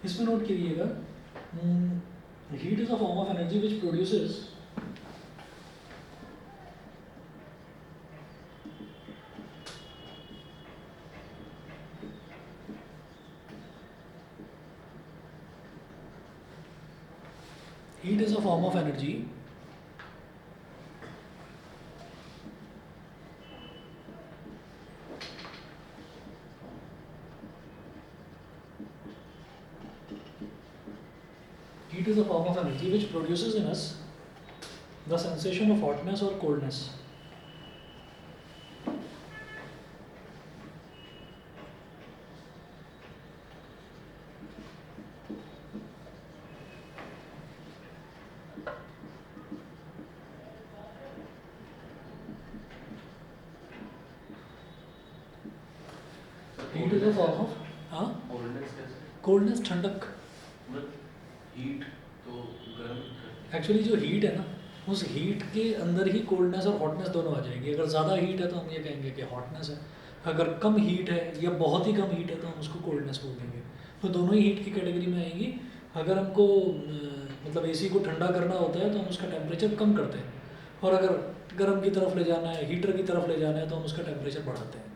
इसमें नोट कीजिएगा, heat is a form of energy which produces heat is a form of energy heat is a form of energy which produces in us the sensation of hotness or coldness. Heat is a form of coldness ठंडक. Heat तो गर्म. Actually जो heat है ना, उस heat के अंदर ही coldness और हॉटनेस दोनों आ जाएंगी. अगर ज़्यादा हीट है तो हम ये कहेंगे कि हॉटनेस है, अगर कम हीट है या बहुत ही कम हीट है तो हम उसको कोल्डनेस बोल देंगे. तो दोनों ही हीट की कैटेगरी में आएंगी. अगर हमको मतलब एसी को ठंडा करना होता है तो हम उसका टेम्परेचर कम करते हैं, और अगर गर्म की तरफ ले जाना है, हीटर की तरफ ले जाना है तो हम उसका टेम्परेचर बढ़ाते हैं.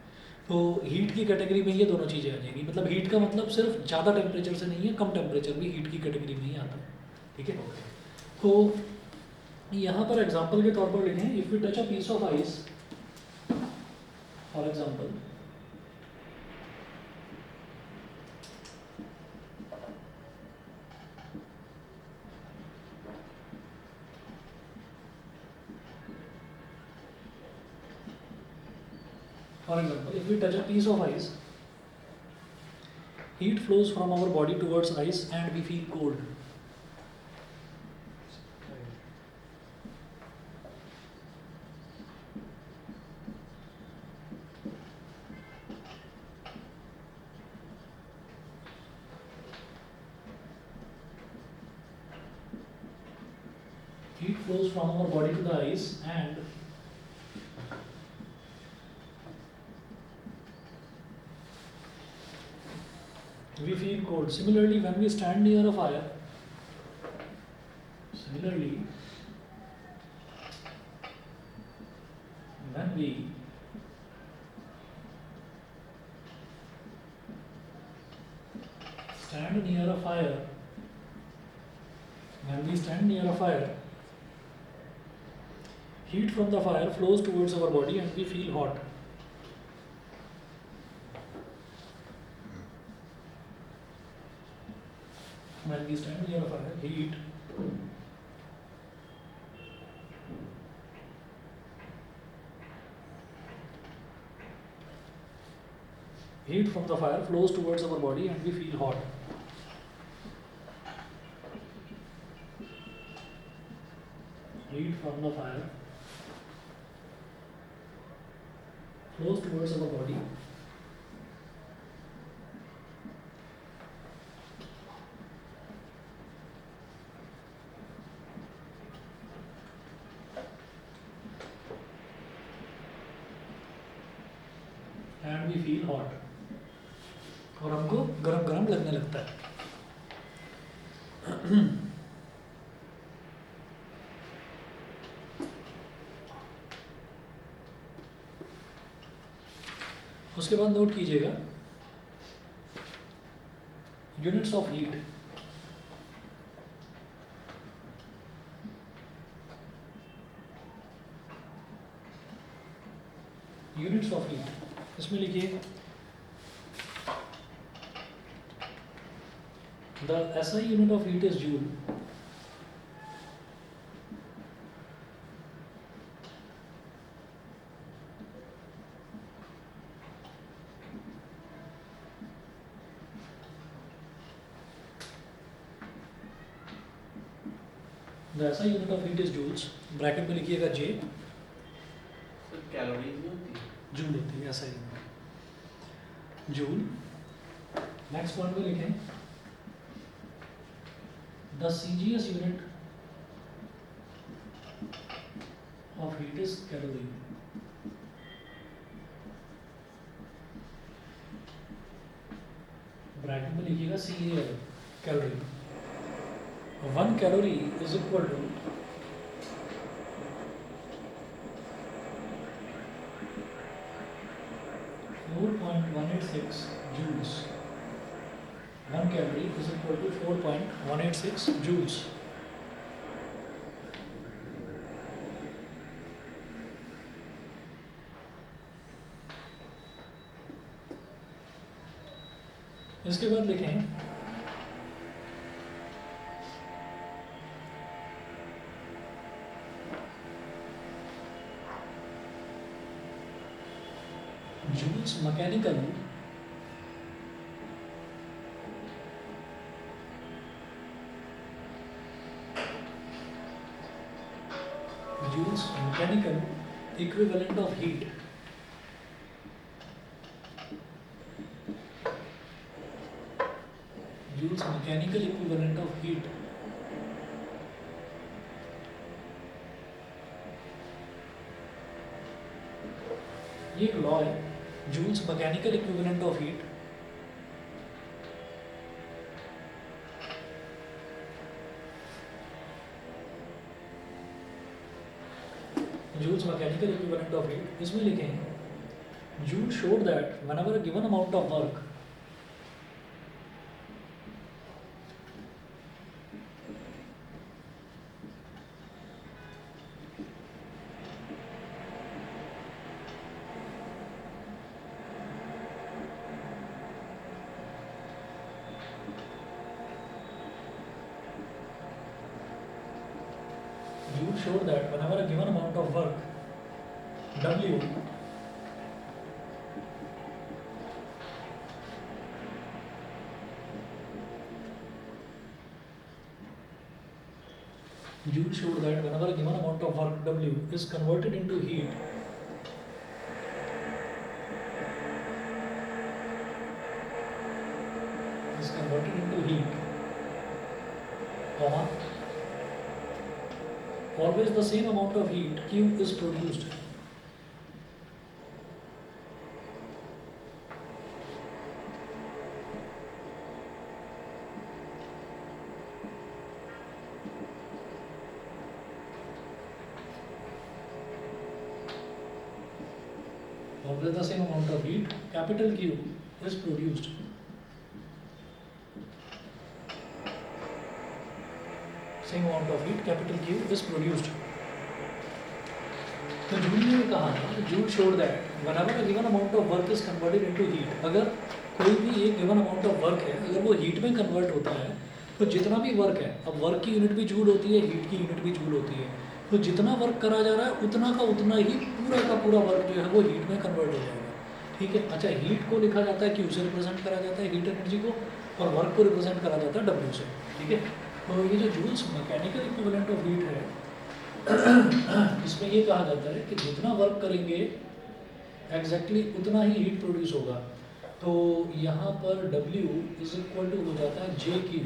तो हीट की कैटेगरी में ये दोनों चीज़ें आ जाएंगी. मतलब हीट का मतलब सिर्फ ज़्यादा टेम्परेचर से नहीं है, कम टेम्परेचर भी हीट की कैटेगरी में ही आता है. ठीक है. तो यहाँ पर एग्जांपल के तौर पर लिखें, if you touch a piece of ice, for example, if we touch a piece of ice, heat flows from our body towards ice and we feel cold. Heat flows from our body to the ice and we feel cold. Similarly, when we stand near a fire, when we stand near a fire, heat from the fire flows towards our body and we feel hot. When we stand near a fire, heat from the fire flows towards our body and we feel hot. Heat from the fire flows towards our body and we feel hot. और हमको गरम गरम लगने लगता है. उसके बाद note कीजिएगा units of heat. Units of heat, इसमें लिखिए the SI unit of heat is joule. The SI unit of heat is joules. Bracket में लिखिएगा J. कैलोरीज नहीं होती, जूल होती है SI unit. Joule. Next point में लिखें the CGS unit of heat is calorie. Bracket में लिखिएगा CAL. calorie. 1 calorie is equal to 4.186 joules. 1 calorie is equal to 4.186 joules. इसके बाद लिखें joules mechanical equivalent of heat. Joules mechanical equivalent of heat. ये एक law है, Joule's mechanical equivalent of heat. Joule's mechanical equivalent of heat, इसमें लिखें Joule showed that whenever a given amount of work you showed that whenever a given amount of work W you showed that whenever a given amount of work W is converted into heat, comma, always the same amount of heat Q is produced. Always the same amount of heat, capital Q, is produced. Same amount of heat, capital Q, is produced. तो joule ने कहा ना, joule showed that whenever a given amount of work is converted into heat, अगर कोई भी एक given amount of work है, अगर वो heat में convert होता है, तो जितना भी वर्क है, अब वर्क की यूनिट भी जूल होती है, हीट की यूनिट भी जूल होती है, तो जितना वर्क करा जा रहा है उतना का उतना ही पूरा का पूरा वर्क जो है वो हीट में कन्वर्ट हो जाएगा. ठीक है. अच्छा, हीट को लिखा जाता है क्यू से रिप्रेजेंट करा जाता है हीट एनर्जी को, और वर्क को रिप्रेजेंट करा जाता है डब्ल्यू से. ठीक है. तो ये जो Joule's mechanical equivalent of heat है, इसमें ये कहा जाता है कि जितना वर्क करेंगे एग्जैक्टली उतना ही हीट प्रोड्यूस होगा. तो यहाँ पर W इज इक्वल टू हो जाता है जे Q.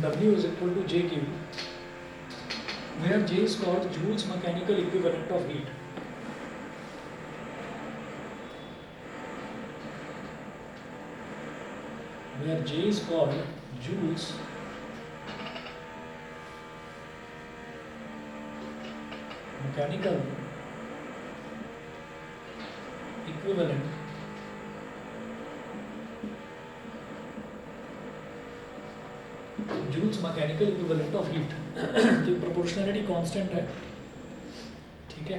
W is equal to JQ, where J is called Joule's mechanical equivalent of heat. Where J is called Joule's mechanical equivalent Joule's mechanical equivalent of heat. तो proportionality constant है. ठीक है.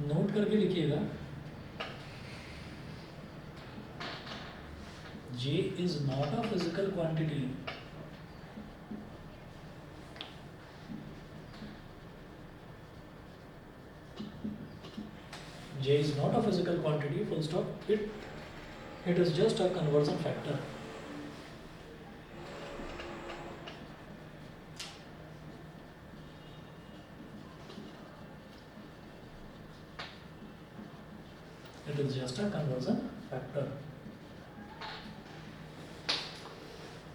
Note करके लिखिएगा, J is not a physical quantity. J is not a physical quantity, full stop. It is just a conversion factor. It is just a conversion factor.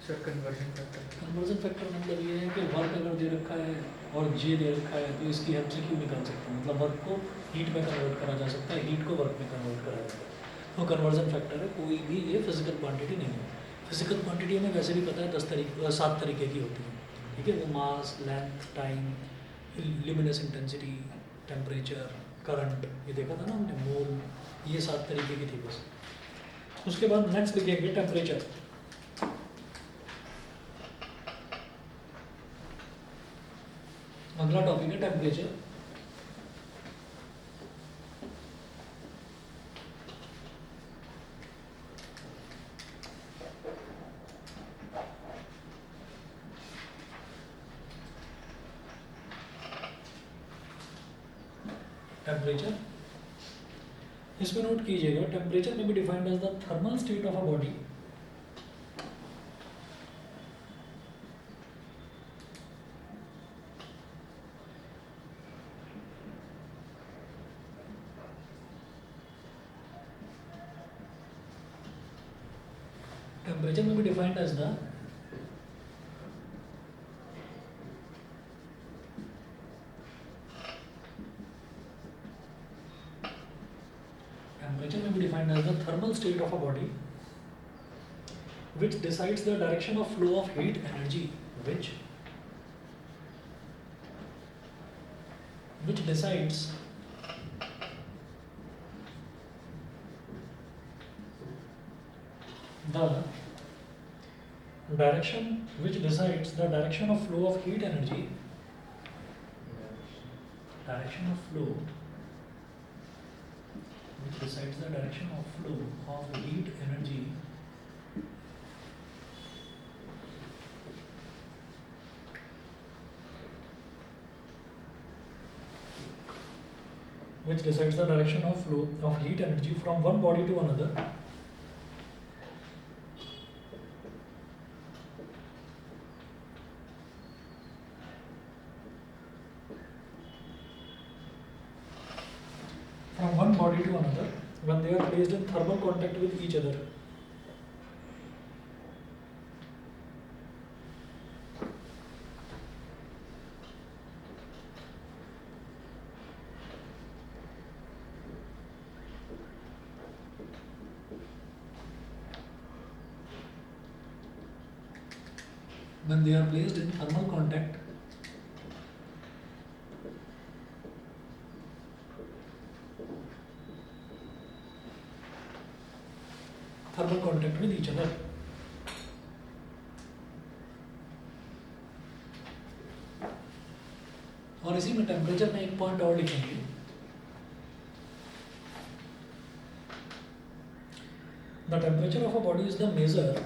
Sir conversion factor. Conversion factor मतलब ये है कि work अगर दे रखा है और जे दे रखा है तो इसकी हेल्प से क्यों निकाल सकता हूँ, मतलब वर्क को हीट में कन्वर्ट करा जा सकता है, हीट को वर्क में कन्वर्ट करा जा सकता है। तो कन्वर्जन फैक्टर है, कोई भी ये फिजिकल क्वांटिटी नहीं है। फिजिकल क्वांटिटी हमें वैसे भी पता है 7 तरीके की होती है, ठीक है। वो mass, length, time, luminous intensity, temperature, current, ये देखा था ना हमने, मोल, ये 7 तरीके की थी बस। उसके बाद नेक्स्ट लिखेंगे टेम्परेचर। अगला टॉपिक है टेम्परेचर। टेम्परेचर, इसमें नोट कीजिएगा, टेम्परेचर में be defined as the thermal state of a body temperature में be defined as the temperature may be defined as the thermal state of a body which decides the direction of flow of heat energy, which decides the direction of flow of heat energy, direction of flow, which decides the direction of flow of heat energy which decides the direction of flow of heat energy from one body to another when they are placed in thermal contact with each other. When they are placed in thermal contact with each other. और इसी में temperature में एक point और लिखेंगे, the temperature of a body is the measure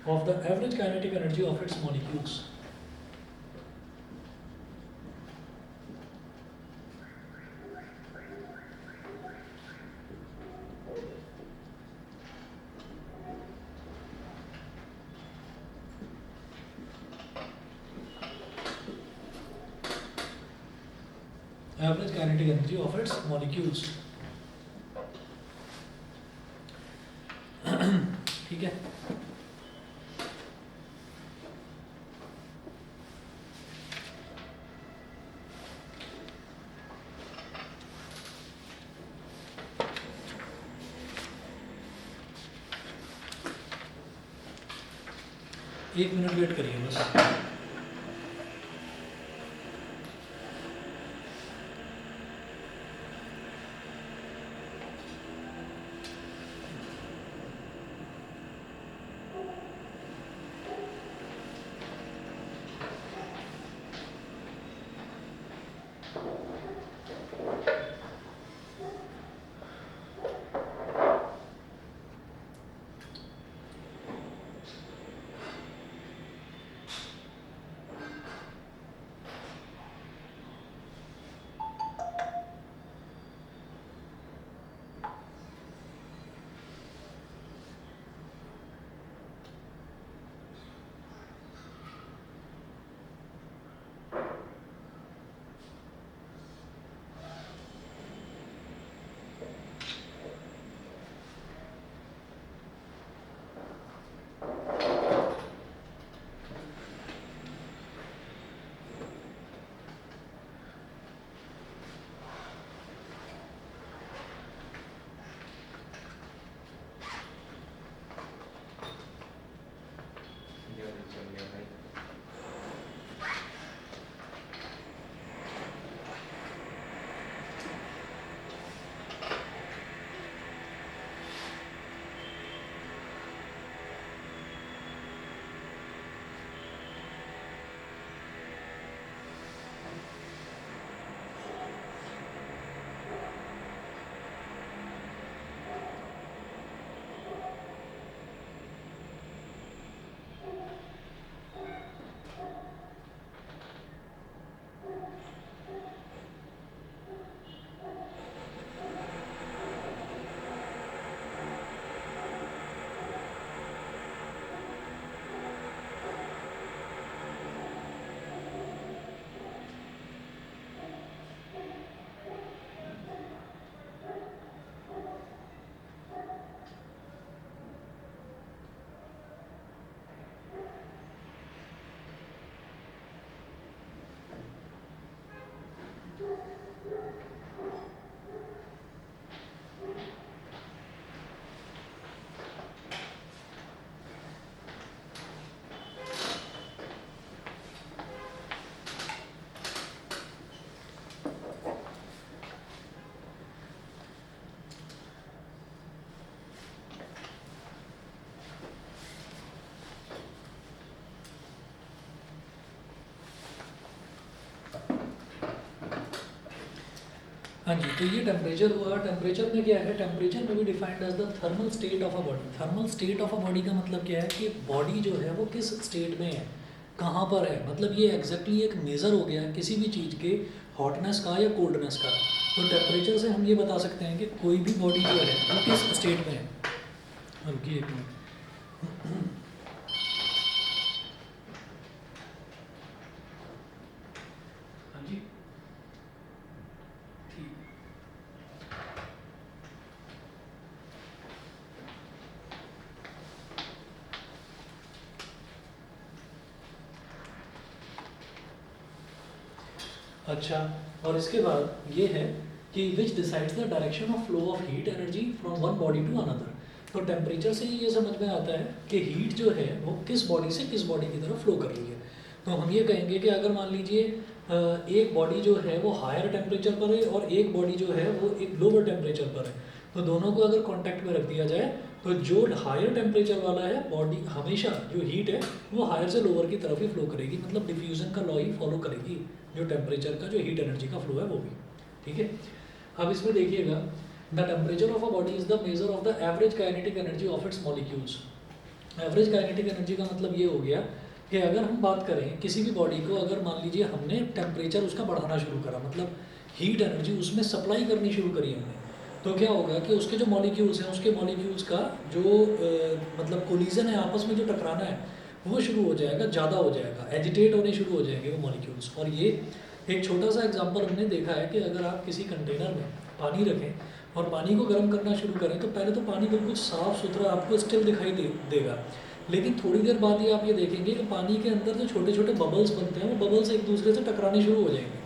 of the average kinetic energy of its molecules. Average kinetic energy of its molecules. ठीक है। एक मिनट वेट करिए बस। हाँ जी, तो ये टेम्परेचर हुआ। टेम्परेचर में क्या है, टेम्परेचर में भी defined as the thermal state of a body. Thermal state of a body का मतलब क्या है कि बॉडी जो है वो किस स्टेट में है, कहाँ पर है, मतलब ये एग्जैक्टली एक मेज़र हो गया किसी भी चीज़ के हॉटनेस का या कोल्डनेस का। तो टेम्परेचर से हम ये बता सकते हैं कि कोई भी बॉडी जो है वो किस स्टेट में है। रुकिए एक मिनट। हाँ जी, ठीक। अच्छा, और इसके बाद ये है कि which decides the direction of flow of heat energy from one body to another. तो टेम्परेचर से ही ये समझ में आता है कि हीट जो है वो किस बॉडी से किस बॉडी की तरफ फ्लो कर रही है। तो हम ये कहेंगे कि अगर मान लीजिए एक बॉडी जो है वो हायर टेम्परेचर पर है और एक बॉडी जो है वो एक लोअर टेम्परेचर पर है, तो दोनों को अगर कांटेक्ट में रख दिया जाए तो जो हायर टेम्परेचर वाला है बॉडी हमेशा जो हीट है वो हायर से लोअर की तरफ ही फ्लो करेगी, मतलब डिफ्यूजन का लॉ ही फॉलो करेगी जो टेम्परेचर का जो हीट एनर्जी का फ्लो है वो भी। ठीक है, अब इसमें देखिएगा, the temperature of a body is the measure of the average kinetic energy of its molecules. Average kinetic energy का मतलब ये हो गया कि अगर हम बात करें किसी भी बॉडी को, अगर मान लीजिए हमने टेम्परेचर उसका बढ़ाना शुरू करा, मतलब हीट एनर्जी उसमें सप्लाई करनी शुरू करी हमने, तो क्या होगा कि उसके जो मॉलिक्यूल्स हैं उसके मॉलिक्यूल्स का जो मतलब कोलिजन है, आपस में जो टकराना है वो शुरू हो जाएगा, ज़्यादा हो जाएगा, एजिटेट होने शुरू हो जाएंगे वो मॉलिक्यूल्स। और ये एक छोटा सा एग्जांपल हमने देखा है कि अगर आप किसी कंटेनर में पानी रखें और पानी को गर्म करना शुरू करें तो पहले तो पानी बिल्कुल साफ़ सुथरा आपको स्टिल दिखाई देगा, लेकिन थोड़ी देर बाद ही आप ये देखेंगे कि पानी के अंदर जो छोटे छोटे बबल्स बनते हैं वो बबल्स एक दूसरे से टकराने शुरू हो जाएंगे।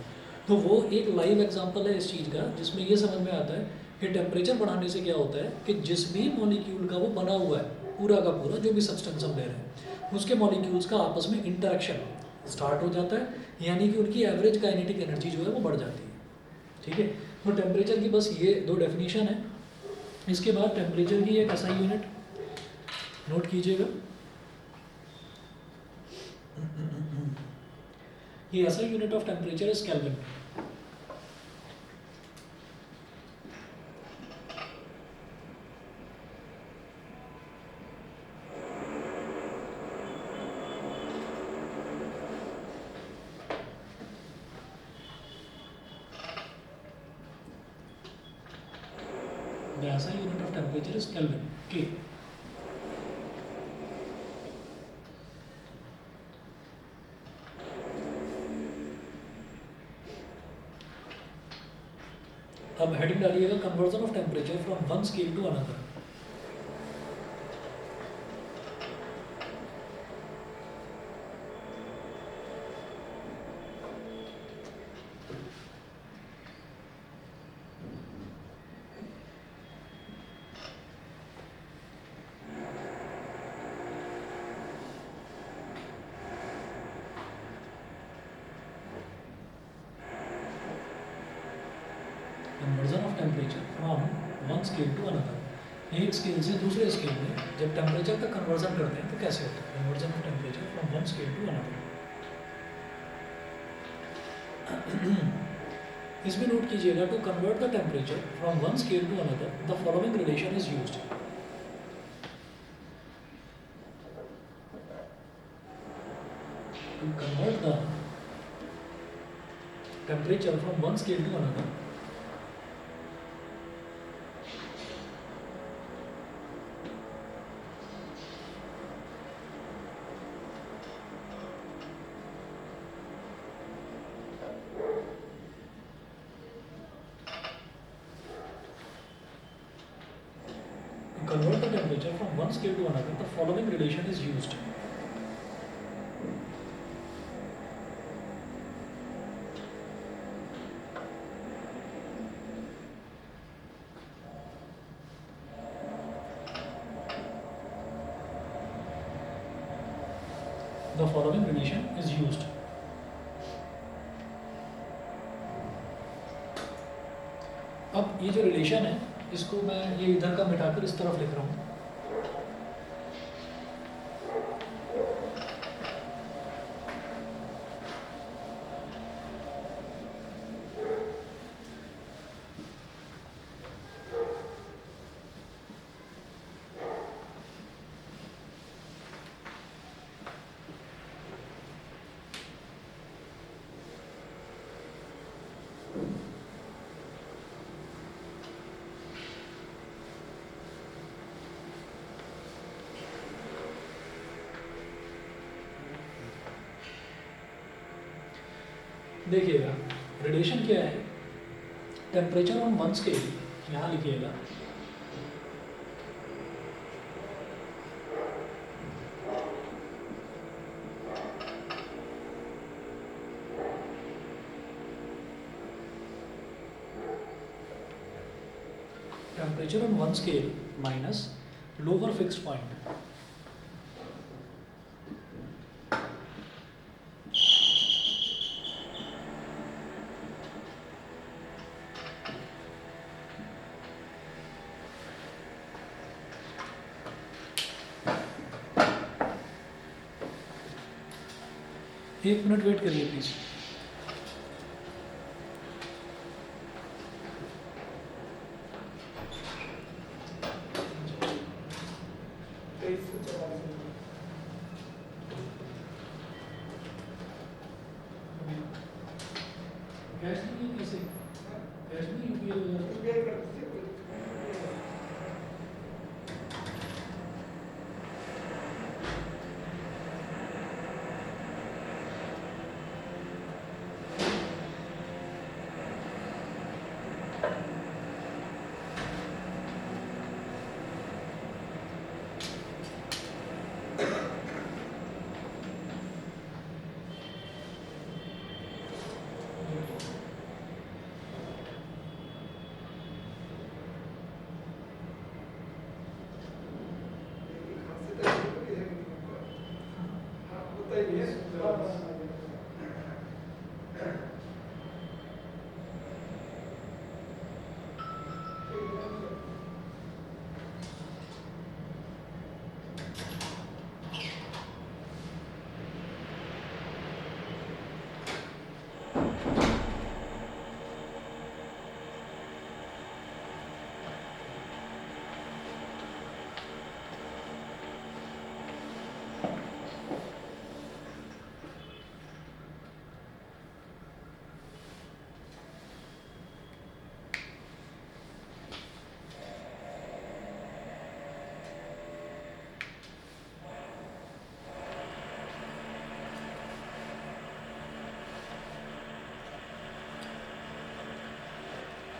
तो वो एक लाइव एग्जांपल है इस चीज़ का, जिसमें ये समझ में आता है कि टेम्परेचर बढ़ाने से क्या होता है कि जिस भी मॉलिक्यूल का वो बना हुआ है पूरा का पूरा, जो भी सब्सटेंस हम ले रहे हैं उसके मॉलिक्यूल्स का आपस में इंटरेक्शन स्टार्ट हो जाता है, यानी कि उनकी एवरेज काइनेटिक एनर्जी जो है वो बढ़ जाती है। ठीक है, तो टेम्परेचर की बस ये दो डेफिनेशन है। इसके बाद टेम्परेचर की एक ऐसा यूनिट नोट कीजिएगा, ये ऐसा unit of temperature is Kelvin. The SI unit of temperature is Kelvin. K. अब हेडिंग डालिएगा conversion of temperature from one scale to another. Conversion of temperature from one scale to another, एक scale से दूसरे scale में जब temperature का conversion करते हैं तो कैसे होता है, conversion of temperature from one scale to another. इसमें नोट कीजिएगा, to convert the temperature from one scale to another the following relation is used. To convert the temperature from one scale to another, convert the temperature from one scale to another, the following relation is used. The following relation is used. अब ये जो relation है इसको मैं ये इधर का मिटाकर इस तरफ लिख रहा हूँ। देखिएगा रेडिएशन क्या है, टेम्परेचर ऑन वन स्केल, यहाँ लिखिएगा temperature on one scale minus lower fixed point. एक मिनट वेट करिए प्लीज। कैश नहीं है, कैसे कैश नहीं यूपीआई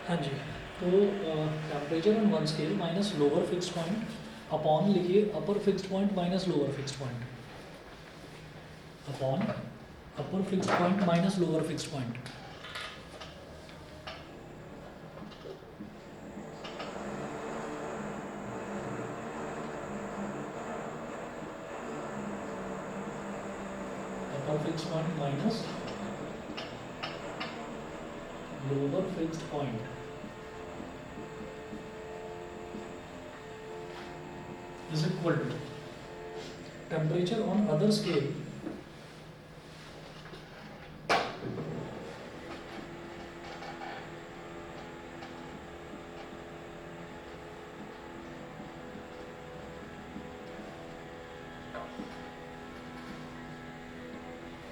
हाँ जी। तो temperature on one scale minus lower fixed point upon लिखिए upper fixed point minus lower fixed point, upon upper fixed point minus lower fixed point. Upper fixed point minus lower fixed point is equal to temperature on other scale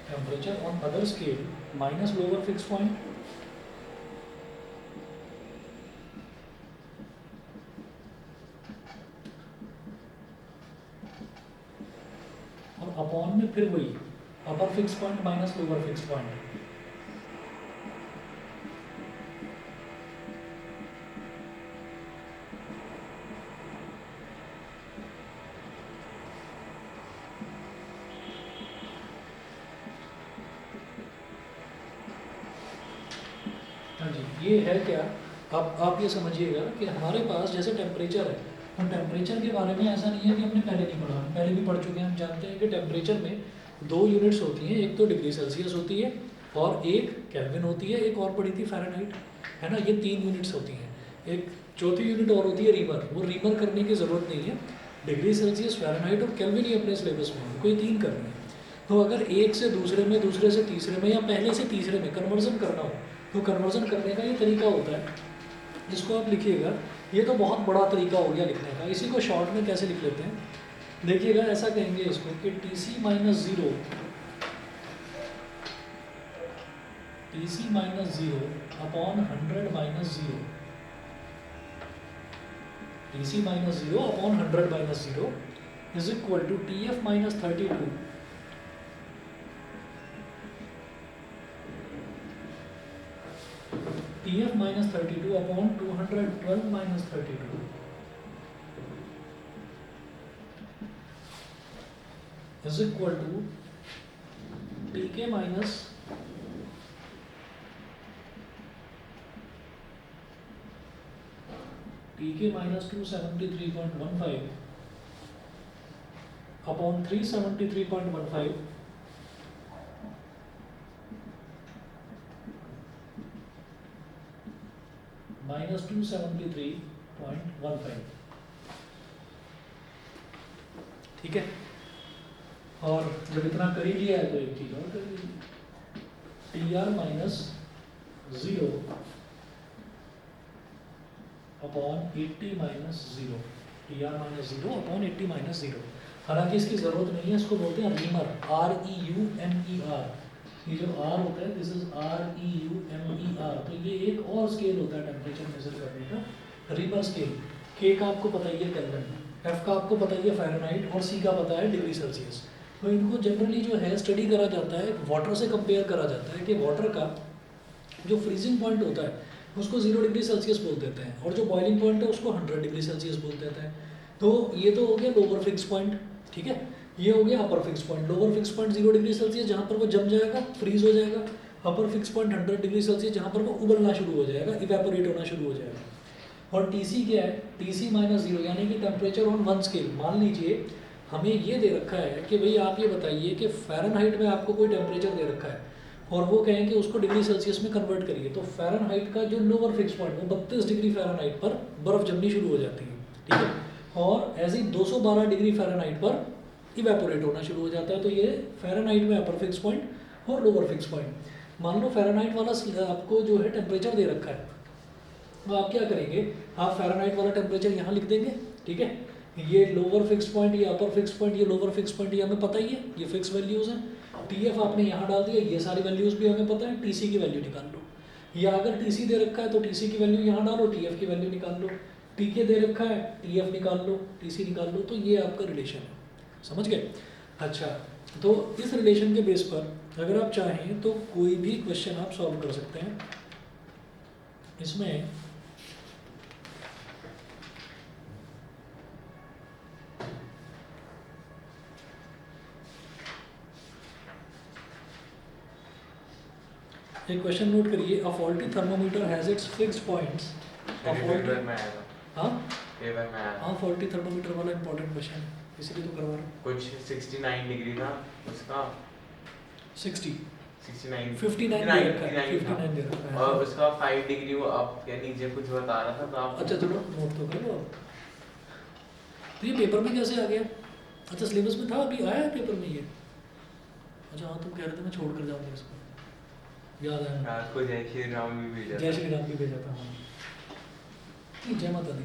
temperature on other scale minus lower fixed point और upon में फिर वही upper fix point minus lower fix point. हाँ जी, ये है क्या, अब आप ये समझिएगा कि हमारे पास जैसे टेम्परेचर है, तो टेम्परेचर के बारे में ऐसा नहीं है कि हमने पहले नहीं पढ़ा, पहले भी पढ़ चुके हैं। हम जानते हैं कि टेम्परेचर में दो यूनिट्स होती हैं, एक तो डिग्री सेल्सियस होती है और एक केल्विन होती है, एक और पड़ी थी फ़ारेनहाइट, है ना। ये तीन यूनिट्स होती हैं। एक चौथी यूनिट और होती है रीमर, वो रीमर करने की ज़रूरत नहीं है। डिग्री सेल्सियस, फ़ारेनहाइट और केल्विन ही अपने सिलेबस में उनको ये तीन करनी है। तो अगर एक से दूसरे में, दूसरे से तीसरे में या पहले से तीसरे में कन्वर्जन करना हो तो कन्वर्जन करने का ये तरीका होता है, जिसको आप लिखिएगा। ये तो बहुत बड़ा तरीका हो गया लिखने का, इसी को शॉर्ट में कैसे लिख लेते हैं देखिएगा। ऐसा कहेंगे इसको कि Tc minus zero, Tc minus zero upon 100 minus zero, Tc minus zero upon 100 minus zero is equal to Tf minus 32 TF minus 32 upon 212 minus 32 is equal to TK minus TK minus 273.15 upon 373.15 minus 273.15. ठीक है, और जब इतना कर ही लिया है तो एक चीज और कर लीजिए, TR minus 0 upon 80 minus 0, TR minus 0 upon 80 minus 0। हालांकि इसकी जरूरत नहीं है, इसको बोलते हैं रीमर, REUMER। ये जो R होता है, दिस इज REUMER। तो ये एक और स्केल होता है टेम्परेचर मेजर करने का, रीमर स्केल। K का आपको पता ही है केल्विन, F का आपको पता ही है फ़ारेनहाइट, और C का पता है डिग्री सेल्सियस। तो इनको जनरली जो है स्टडी करा जाता है, वाटर से कंपेयर करा जाता है कि वाटर का जो फ्रीजिंग पॉइंट होता है उसको 0 डिग्री सेल्सियस बोल देते हैं, और जो बॉइलिंग पॉइंट है उसको 100 डिग्री सेल्सियस बोल देते हैं। तो ये तो हो गया लोअर फिक्स पॉइंट, ठीक है। ये हो गया upper fix point. Lower fix point 0 degree Celsius जहाँ पर वो जम जाएगा, फ्रीज हो जाएगा। Upper fix point 100 degree Celsius जहाँ पर वो उबलना शुरू हो जाएगा, इवेपोरेट होना शुरू हो जाएगा। और TC क्या है, TC माइनस 0, यानी कि टेम्परेचर ऑन वन स्केल। मान लीजिए हमें ये दे रखा है कि भाई आप ये बताइए कि फ़ारेनहाइट में आपको कोई टेम्परेचर दे रखा है, और वो कहें कि उसको डिग्री सेल्सियस में कन्वर्ट करिए, तो फ़ारेनहाइट का जो लोअर फिक्स पॉइंट वो 32 डिग्री फ़ारेनहाइट पर बर्फ़ जमनी शुरू हो जाती है, ठीक है। और ऐसे ही 212 डिग्री फ़ारेनहाइट पर इवेपोरेट होना शुरू हो जाता है। तो ये फ़ारेनहाइट में अपर फिक्स पॉइंट और लोअर फिक्स पॉइंट। मान लो फ़ारेनहाइट वाला आपको जो है टेम्परेचर दे रखा है, तो आप क्या करेंगे, आप फ़ारेनहाइट वाला टेम्परेचर यहाँ लिख देंगे, ठीक है। ये लोअर फिक्स पॉइंट, ये अपर फिक्स पॉइंट, ये लोअर फिक्स पॉइंट, ये हमें पता ही है, ये फिक्स वैल्यूज़ हैं। TF आपने यहाँ डाल दिया, ये सारी वैल्यूज़ भी हमें पता है। TC की वैल्यू निकाल लो, या अगर TC दे रखा है तो TC की वैल्यू यहाँ डालो, TF की वैल्यू निकाल लो। TK दे रखा है, TF निकाल लो, TC निकाल लो। तो ये आपका रिलेशन है, समझ गए। अच्छा, तो इस रिलेशन के बेस पर अगर आप चाहें तो कोई भी क्वेश्चन आप सॉल्व कर सकते हैं। इसमें एक क्वेश्चन नोट करिए, a faulty thermometer has its fixed points. Paper में आया था। हाँ पेपर में आया था। हाँ, फॉल्टी थर्मोमीटर वाला इंपॉर्टेंट क्वेश्चन, इसीलिए तो करवा रहा हूँ। कुछ 69 डिग्री था उसका, 60 69 59 दे रखा है, 59 दे रखा है। और उसका 5 डिग्री वो अप या नीचे कुछ बता रहा था, तो आप अच्छा चलो नोट तो कर लो आप। तो ये पेपर में कैसे आ गया? अच्छा सिलेबस में था, अभी आया है पेपर में ये? अच्छा हाँ, तुम कह रहे थे मैं छोड़ कर जाऊँगा इसको, याद आया। रात को जय श्री राम भी भेजा जय श्री राम भी भेजा था, हाँ। नहीं, जय माता दी,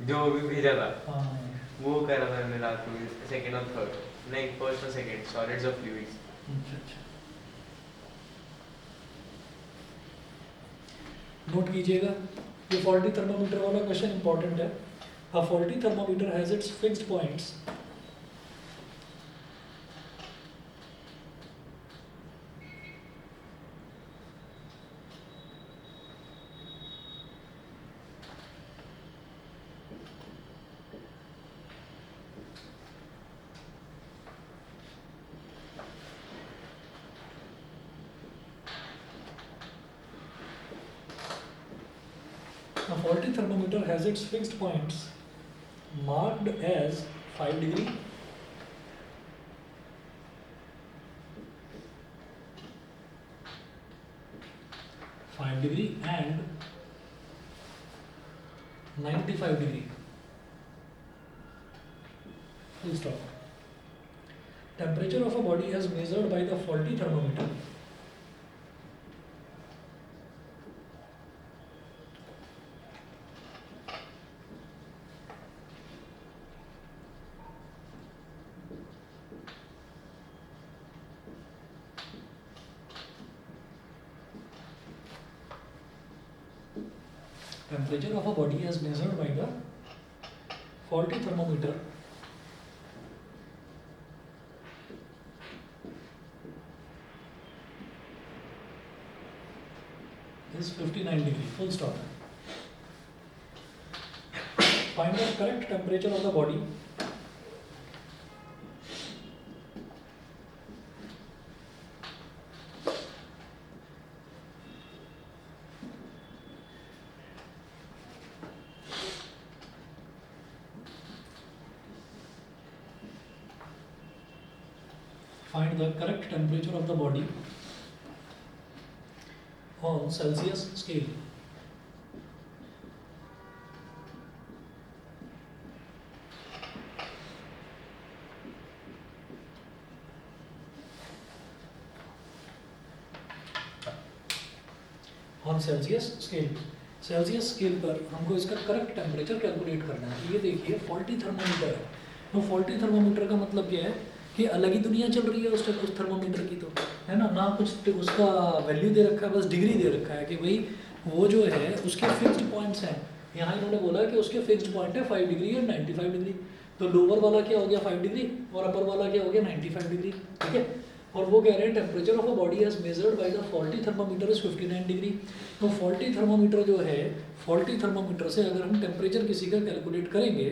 जो भी भेजा था हाँ। वो कह रहा था मैंने रात को, सेकंड और थर्ड नहीं, फर्स्ट और सेकंड, सॉलिड्स और फ्लूइड्स। अच्छा, नोट कीजिएगा, ये फॉल्टी थर्मोमीटर वाला क्वेश्चन इंपॉर्टेंट है। A faulty thermometer has its fixed points A faulty thermometer has its fixed points marked as 5 degree, 5 degree and 95 degree. Full stop. Temperature of a body as measured by the faulty thermometer temperature of a body as measured by the faulty thermometer is 59 degree, full stop. Find the correct temperature of the body. Find the correct temperature of the body on Celsius scale. On Celsius scale. Celsius scale पर हमको इसका correct temperature calculate करना है। ये देखिए faulty thermometer है। तो faulty thermometer का मतलब क्या है कि अलग ही दुनिया चल रही है उस थर्मोमीटर की, तो है ना कुछ उसका वैल्यू दे रखा है, बस डिग्री दे रखा है कि भाई वो जो है उसके फिक्स्ड पॉइंट्स हैं। यहाँ इन्होंने बोला कि उसके फिक्स्ड पॉइंट है 5 डिग्री और 95 डिग्री। तो लोअर वाला क्या हो गया 5 डिग्री और अपर वाला क्या हो गया 95 डिग्री, ठीक है। और वो कह रहे हैं temperature of a body as measured by the faulty thermometer is 59 degree. तो फॉल्टी थर्मोमीटर जो है, फॉल्टी थर्मोमीटर से अगर हम टेम्परेचर किसी का कैलकुलेट करेंगे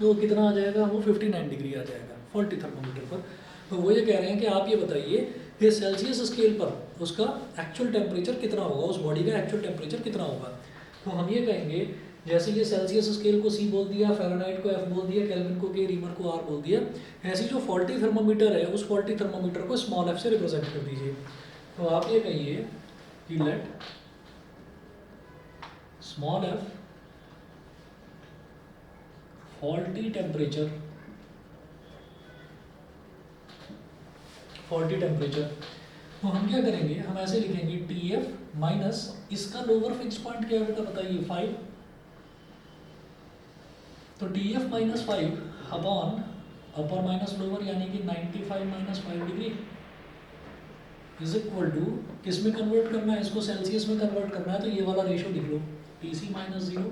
तो कितना आ जाएगा, वो 59 डिग्री आ जाएगा फॉल्टी थर्मोमीटर पर। तो वो ये कह रहे हैं कि आप ये बताइए कि सेल्सियस स्केल पर उसका एक्चुअल टेम्परेचर कितना होगा, उस बॉडी का एक्चुअल टेम्परेचर कितना होगा। तो हम ये कहेंगे जैसे ये सेल्सियस स्केल को C बोल दिया, फ़ारेनहाइट को F बोल दिया, केल्विन को K, रीमर को R बोल दिया, ऐसी जो फॉल्टी थर्मोमीटर है उस फॉल्टी थर्मोमीटर को स्मॉल f से रिप्रेजेंट कर दीजिए। तो आप ये कहिए कि let small f faulty temperature, faulty temperature. तो हम क्या करेंगे, हम ऐसे लिखेंगे TF माइनस इसका लोअर फिक्स पॉइंट क्या है बेटा बताइए 5। तो TF minus 5 upon upper minus lower यानी कि 95 minus 5 degree is equal to किस में कन्वर्ट करना है, इसको सेल्सियस में कन्वर्ट करना है। तो ये वाला रेशो लिख लो TC minus 0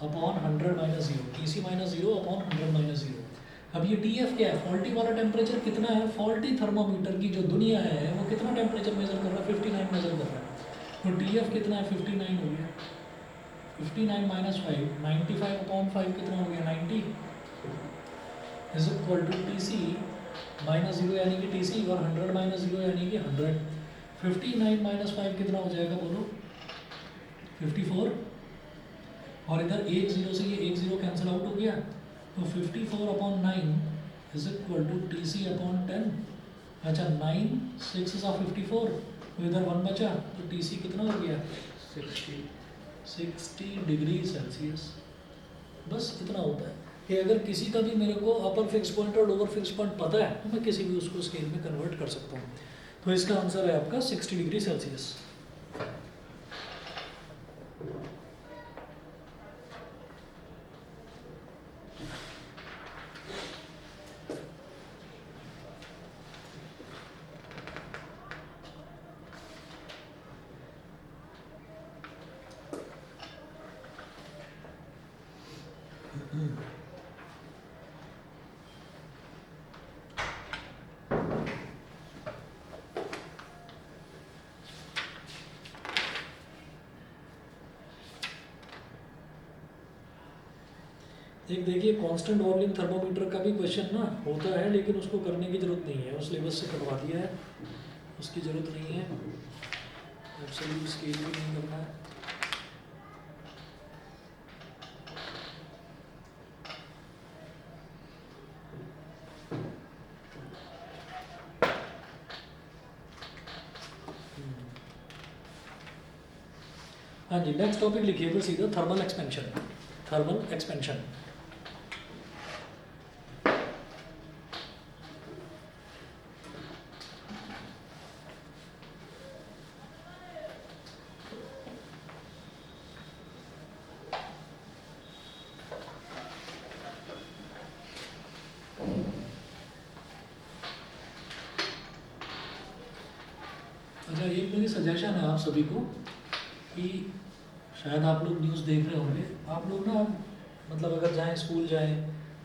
upon 100 minus 0, TC minus 0 upon 100 minus 0। अब ये TF क्या है, फॉल्टी वाला टेम्परेचर कितना है, फॉल्टी थर्मोमीटर की जो दुनिया है वो कितना टेम्परेचर मेजर कर रहा है, 59 मेजर कर रहा है। तो TF कितना है 59 हो गया, 59 माइनस 5, 95 अपॉन 5 कितना हो गया 90 is equal to TC minus 0 यानी कि TC और 100 माइनस 0 यानी कि 100। 59 माइनस 5 कितना हो जाएगा बोलो 54, और इधर एक जीरो से ये एक जीरो कैंसिल आउट हो गया। तो 54 upon 9 is equal to TC upon 10। अच्छा 9 6 is 54, तो इधर 1 बचा, तो TC कितना हो गया 60 डिग्री सेल्सियस। बस इतना होता है कि अगर किसी का भी मेरे को अपर फिक्स पॉइंट और लोअर फिक्स पॉइंट पता है तो मैं किसी भी उसको स्केल में कन्वर्ट कर सकता हूँ। तो इसका आंसर है आपका 60 डिग्री सेल्सियस। एक देखिए कांस्टेंट वॉल्यूम थर्मोमीटर का भी क्वेश्चन ना होता है, लेकिन उसको करने की ज़रूरत नहीं है, उस सिलेबस से करवा दिया है, उसकी ज़रूरत नहीं है। एब्सोल्यूट स्केल भी नहीं करना है। हाँ जी, नेक्स्ट टॉपिक लिखिएगा सीधा थर्मल एक्सपेंशन। थर्मल एक्सपेंशन अच्छा, एक मेरी सजेशन है आप सभी को कि शायद आप लोग न्यूज़ देख रहे होंगे, आप लोग ना मतलब अगर जाएं स्कूल जाएं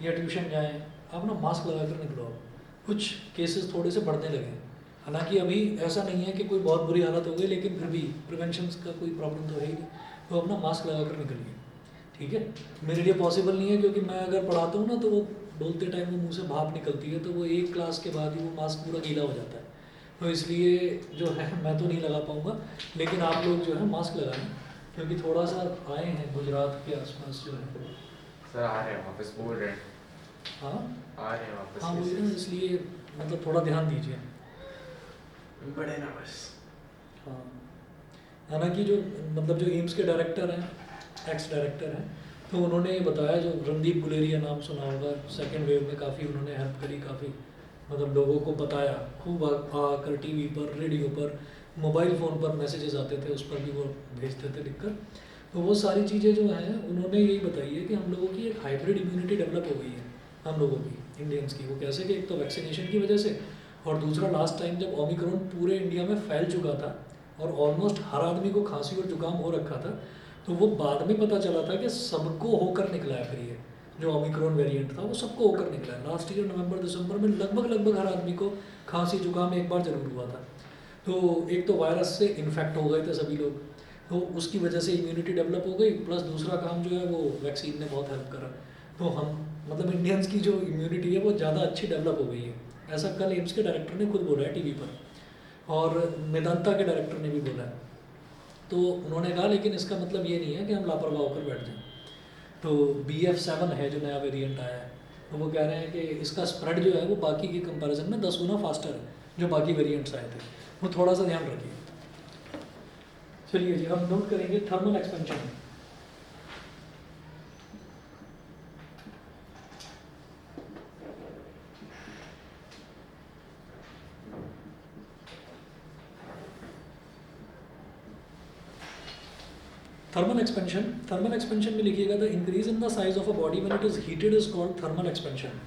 या ट्यूशन जाएं, आप ना मास्क लगा कर निकलो। कुछ केसेस थोड़े से बढ़ने लगे, हालांकि अभी ऐसा नहीं है कि कोई बहुत बुरी हालत हो गई, लेकिन फिर भी प्रिवेंशन का कोई प्रॉब्लम तो है ही नहीं, तो अपना मास्क लगा कर निकलिए, ठीक है। मेरे लिए पॉसिबल नहीं है, क्योंकि मैं अगर पढ़ाता हूँ ना तो वो बोलते टाइम वो मुंह से भाप निकलती है, तो वो एक क्लास के बाद ही वो मास्क पूरा गीला हो जाता है, तो इसलिए जो है मैं तो नहीं लगा पाऊँगा, लेकिन आप लोग जो है मास्क लगाएं, क्योंकि थोड़ा सा आए हैं गुजरात के आसपास जो है। सर आ रहे हैं वापस, बोल रहे हैं हाँ आ रहे हैं वापस। हाँ, वही ना, इसलिए मतलब थोड़ा ध्यान दीजिए। बड़े नर्वस। हाँ, हालांकि जो मतलब जो एम्स के डायरेक्टर हैं, एक्स डायरेक्टर हैं, तो उन्होंने ये बताया, जो रणदीप गुलेरिया नाम सुना होगा, सेकेंड वेव में काफ़ी उन्होंने हेल्प करी, काफ़ी मतलब लोगों को बताया, खूब आकर टीवी पर, रेडियो पर, मोबाइल फ़ोन पर मैसेजेस आते थे, उस पर भी वो भेजते थे लिखकर। तो वो सारी चीज़ें जो हैं उन्होंने यही बताई है कि हम लोगों की एक हाइब्रिड इम्यूनिटी डेवलप हो गई है, हम लोगों की, इंडियंस की। वो कैसे कि एक तो वैक्सीनेशन की वजह से, और दूसरा लास्ट टाइम जब ओमिक्रॉन पूरे इंडिया में फैल चुका था और ऑलमोस्ट हर आदमी को खांसी और जुकाम हो रखा था, तो वो बाद में पता चला था कि सबको होकर निकला है। फिर ये जो ओमिक्रॉन वेरिएंट था वो सबको होकर निकला है। लास्ट ईयर नवंबर दिसंबर में लगभग लगभग हर आदमी को खांसी जुकाम एक बार जरूर हुआ था। तो एक तो वायरस से इन्फेक्ट हो गए थे सभी लोग, तो उसकी वजह से इम्यूनिटी डेवलप हो गई, प्लस दूसरा काम जो है वो वैक्सीन ने बहुत हेल्प करा। तो हम मतलब इंडियंस की जो इम्यूनिटी है वो ज़्यादा अच्छी डेवलप हो गई है, ऐसा कल एम्स के डायरेक्टर ने खुद बोला है टीवी पर, और मेदांता के डायरेक्टर ने भी बोला है। तो उन्होंने कहा लेकिन इसका मतलब ये नहीं है कि हम लापरवाह होकर बैठ जाएं। तो BF7 है जो नया वेरिएंट आया है, तो वो कह रहे हैं कि इसका स्प्रेड जो है वो बाकी के कंपैरिजन में 10 गुना फास्टर है जो बाकी वेरिएंट्स आए थे, वो थोड़ा सा ध्यान रखिए। चलिए जी, हम नोट करेंगे थर्मल एक्सपेंशन। थर्मल एक्सपेंशन में लिखिएगा the increase in the size of a body when it is heated is called thermal expansion.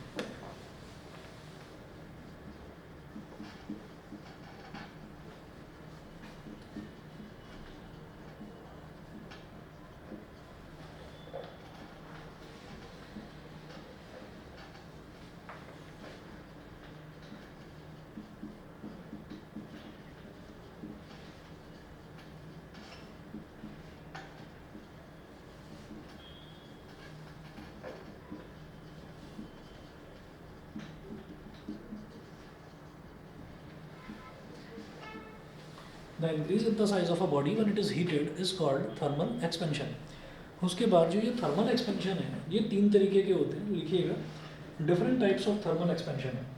The increase in the size of a body when it is heated is called thermal expansion. उसके बाद जो ये thermal expansion है ये 3 तरीके के होते हैं, लिखिएगा different types of thermal expansion है।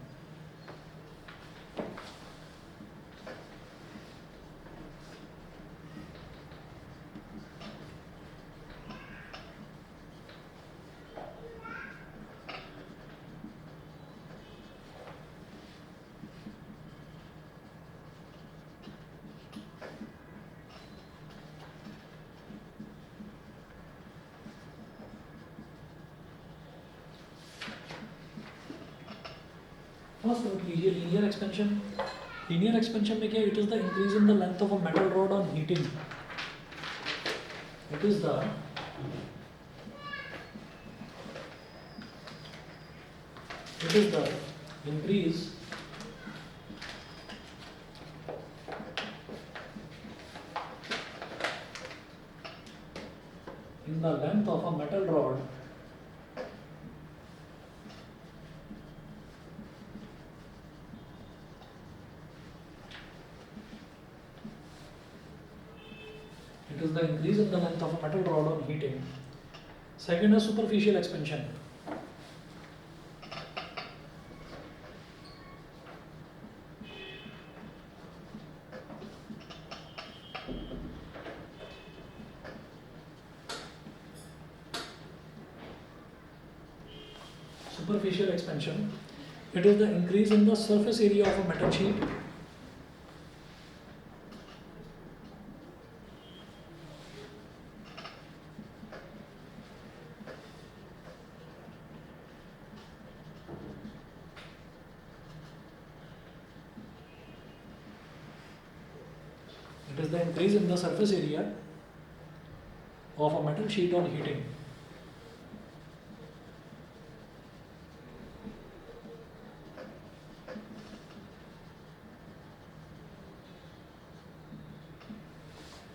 फर्स्ट नोट कीजिए लीनियर एक्सपेंशन। लीनियर एक्सपेंशन में क्या, it is the increase in the length of a metal rod on heating. It is the increase in the length of a metal rod it is the increase in the length of a metal rod on heating. Second is superficial expansion. Superficial expansion, it is the increase in the surface area of a metal sheet. It is the increase in the surface area of a metal sheet on heating.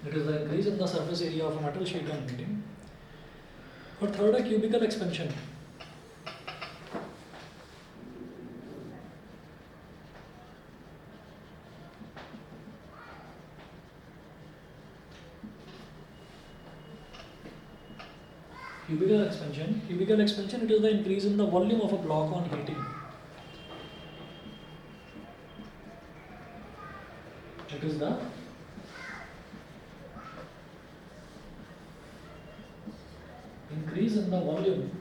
It is the increase in the surface area of a metal sheet on heating. और third है cubical expansion. Cubical expansion, it is the increase in the volume of a block on heating. It is the increase in the volume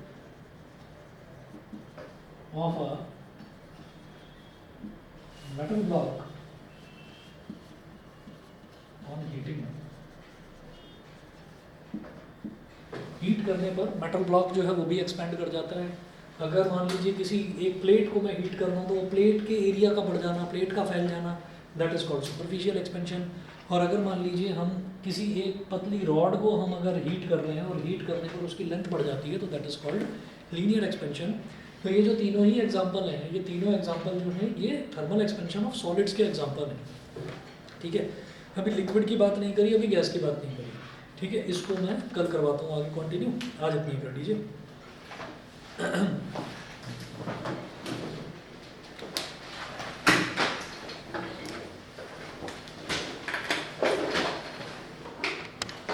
of a metal block on heating. Heat करने पर metal block जो है वो भी expand कर जाता है. अगर मान लीजिए किसी एक प्लेट को मैं हीट कर रहा हूँ तो वो प्लेट के एरिया का बढ़ जाना, प्लेट का फैल जाना, that is called superficial expansion. और अगर मान लीजिए हम किसी एक पतली रॉड को हम अगर हीट कर रहे हैं और हीट करने पर उसकी लेंथ बढ़ जाती है तो that is called linear expansion. तो ये जो तीनों ही एग्जांपल हैं, ये तीनों एग्जांपल जो हैं ये थर्मल एक्सपेंशन ऑफ सॉलिड्स के एग्जांपल हैं. ठीक है, अभी लिक्विड की बात नहीं करी, अभी गैस की बात नहीं करी. ठीक है, इसको मैं कल करवाता हूँ आगे कंटिन्यू. आज इतनी कर लीजिए.